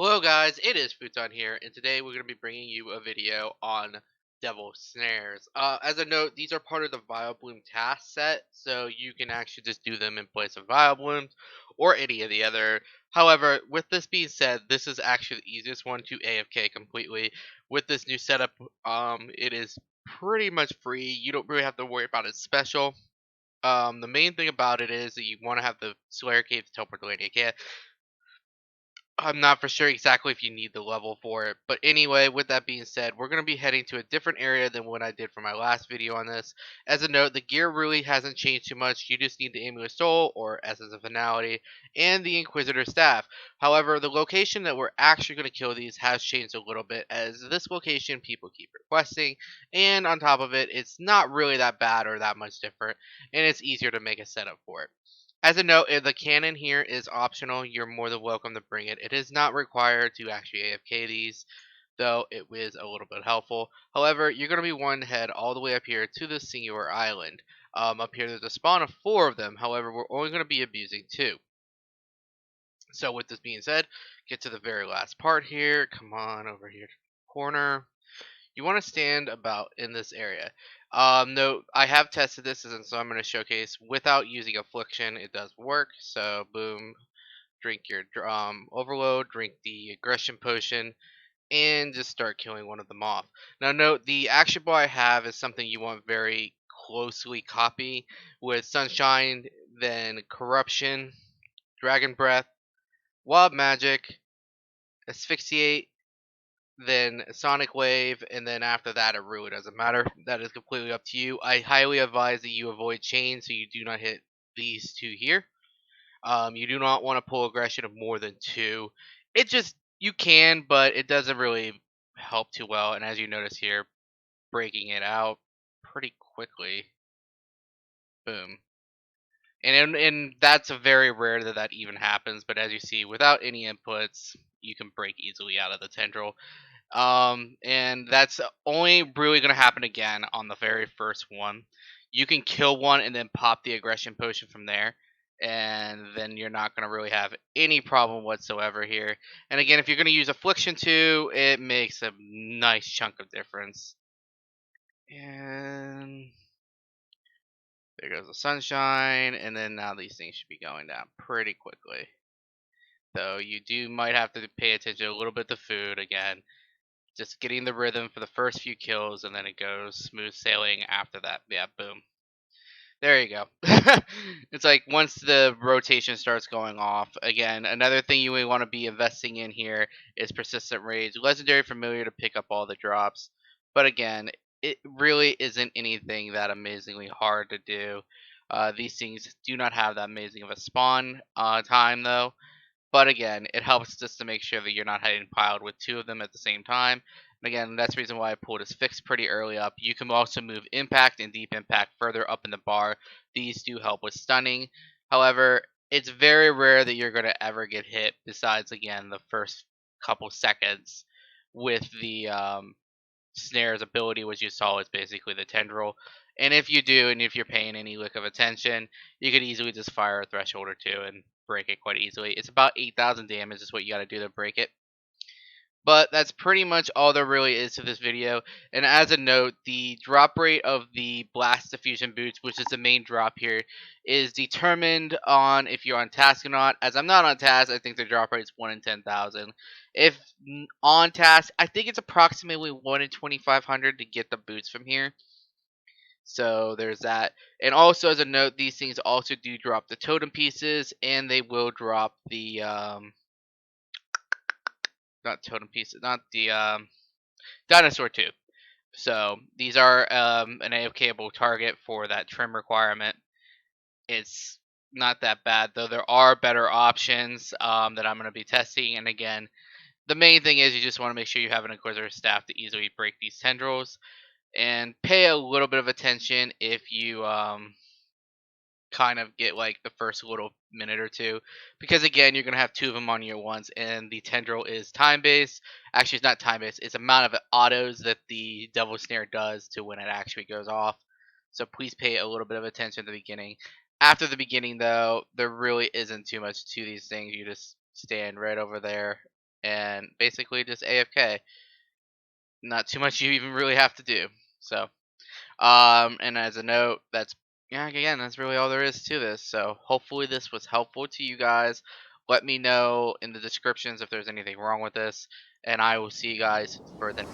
Hello guys, it is Futon here, and today we're going to be bringing you a video on Devil Snares. As a note, these are part of the Vile Bloom task set, so you can actually just do them in place of Vile Blooms, or any of the other. However, with this being said, this is actually the easiest one to AFK completely. With this new setup, it is pretty much free. You don't really have to worry about it special. The main thing about it is that you want to have the Slayer Cave to teleport to Lady Cat. I'm not for sure exactly if you need the level for it. But anyway, with that being said, we're going to be heading to a different area than what I did for my last video on this. As a note, the gear really hasn't changed too much. You just need the Amulet Soul, or Essence of Finality, and the Inquisitor Staff. However, the location that we're actually going to kill these has changed a little bit, as this location people keep requesting. And on top of it, it's not really that bad or that much different, and it's easier to make a setup for it. As a note, if the cannon here is optional, you're more than welcome to bring it. It is not required to actually AFK these, though it is a little bit helpful. However, you're going to be wanting to head all the way up here to the singular island. Up here, there's a spawn of 4 of them. However, we're only going to be abusing 2. So with this being said, get to the very last part here. Come on over here to the corner. You want to stand about in this area. No, I have tested this, and so I'm going to showcase without using affliction. It does work. So boom, drink your overload, drink the aggression potion, and just start killing one of them off. Now note the action bar I have is something you want very closely copy with sunshine, then corruption, dragon breath, wild magic, asphyxiate, then Sonic Wave, and then after that it really doesn't matter. That is completely up to you. I highly advise that you avoid chains so you do not hit these 2 here. You do not want to pull aggression of more than 2. It just, you can, but it doesn't really help too well. And as you notice here, breaking it out pretty quickly. Boom. And that's a very rare that that even happens. But as you see, without any inputs, you can break easily out of the tendril. And that's only really going to happen again on the very first one. You can kill one and then pop the aggression potion from there, and then you're not going to really have any problem whatsoever here. And again, if you're going to use affliction too, it makes a nice chunk of difference. And there goes the sunshine, and then now these things should be going down pretty quickly. Though you do might have to pay attention a little bit to food again. Just getting the rhythm for the first few kills, and then it goes smooth sailing after that. Yeah, boom. There you go. It's like once the rotation starts going off, again, another thing you want to be investing in here is Persistent Rage. Legendary Familiar to pick up all the drops. But again, it really isn't anything that amazingly hard to do. These things do not have that amazing of a spawn time, though. But again, it helps just to make sure that you're not getting piled with 2 of them at the same time. And again, that's the reason why I pulled his fix pretty early up. You can also move impact and deep impact further up in the bar. These do help with stunning. However, it's very rare that you're going to ever get hit besides, again, the first couple seconds with the Snare's ability, which you saw is basically the tendril. And if you do, and if you're paying any lick of attention, you could easily just fire a threshold or 2 and break it quite easily. It's about 8,000 damage is what you got to do to break it. But that's pretty much all there really is to this video. And as a note, the drop rate of the Blast Diffusion Boots, which is the main drop here, is determined on if you're on task or not. As I'm not on task, I think the drop rate is 1 in 10,000. If on task, I think it's approximately 1 in 2,500 to get the boots from here. So there's that. And also as a note, these things also do drop the totem pieces, and they will drop the not totem pieces, not the dinosaur too. So these are an AFKable target for that trim requirement. It's not that bad, though there are better options that I'm going to be testing. And again, the main thing is you just want to make sure you have an Inquisitor staff to easily break these tendrils. And pay a little bit of attention if you kind of get like the first little minute or 2, because again you're gonna have 2 of them on you at once, and the tendril is time based. Actually, it's not time based, it's amount of autos that the devil snare does to when it actually goes off. So please pay a little bit of attention at the beginning. After the beginning, though, there really isn't too much to these things. You just stand right over there, and basically just AFK. Not too much you even really have to do. So, and as a note, that's yeah, again, that's really all there is to this. So hopefully this was helpful to you guys. Let me know in the descriptions if there's anything wrong with this, and I will see you guys for the